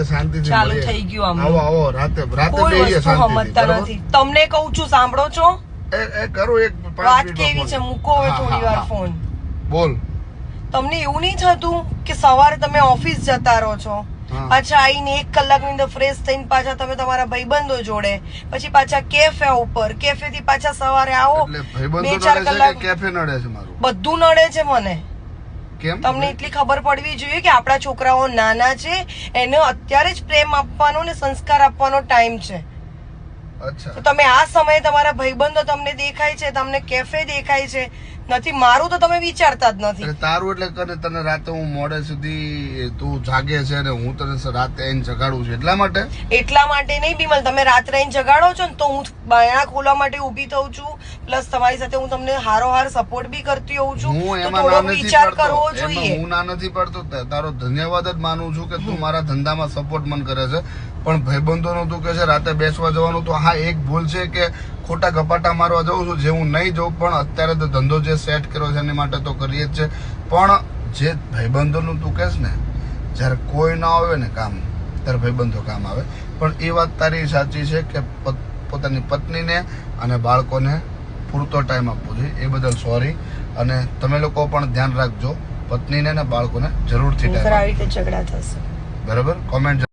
શાંતિથી ચાલુ થઈ ગયું આવો આવો રાતે કોઈ બેહીએ વસ્તુ સમજતા નથી. તમને કહું છું, સાંભળો છો? એ કરું એક વાત કેવી છે, મૂકો હવે થોડી વાર ફોન. બોલ. તમને એવું નહીં થતું કે સવારે તમે ઓફિસ જતા રહો છો, પાછા આવીને 1 કલાકની અંદર ફ્રેશ થઈને પાછા તમે તમારા ભાઈબંધો જોડે, પછી પાછા કેફે ઉપર, કેફે થી પાછા સવારે આવો, 2-4 કલાક કેફે નડે છે મારું, બધું નડે છે મને. કેમ? તમને એટલી ખબર પડવી જોઈએ કે આપણા છોકરાઓ નાના છે, એને અત્યારે જ પ્રેમ આપવાનો ને સંસ્કાર આપવાનો ટાઈમ છે. અચ્છા, તો તમે આ સમયે તમારા ભાઈબંધો તમને દેખાય છે, તમને કેફે દેખાય છે, નથી મારું તો તમે વિચારતા જ નથી. તારું એટલે તને રાતે હું મોડે સુધી તું જાગે છે ને હું તને રાતે આઈને જગાડું છું એટલા માટે નહીં બિમલ, તમે રાત્રે આઈને જગાડો છો ને તો હું બાયણા ખોલવા માટે ઉભી થઉં છું, પ્લસ તમારી સાથે હું તમને હારોહાર સપોર્ટ બી કરતી હોઉં છું. હું તો એમાં થોડો ના નથી વિચાર પડતો, કરવો એમાં જોઈએ. હું ના નથી પડતો, તારો ધન્યવાદ જ માનું છું કે તું મારા ધંધામાં સપોર્ટ મન કરે છે, પણ ભાઈબંધોનું તું કે છે રાતે બેસવા જવાનું, તો હા એક ભૂલ છે કે ખોટા ગપાટા મારવા જઉં છું, જે હું નહીં જઉં, પણ અત્યારે તો ધંધો જે સેટ કર્યો છે એની માટે તો કરીએ જ છે. પણ જે ભાઈબંધોનું તું કહેશ ને, જયારે કોઈ ના આવે ને કામ, ત્યારે ભાઈબંધો કામ આવે. પણ એ વાત તારી સાચી છે કે પોતાની પત્નીને અને બાળકોને પૂરતો ટાઈમ આપવો જોઈએ. એ બદલ સોરી, અને તમે લોકો પણ ધ્યાન રાખજો, પત્નીને અને બાળકોને જરૂરથી ટાઈમ. આવી રીતે ઝઘડા થશે. બરાબર, કોમેન્ટ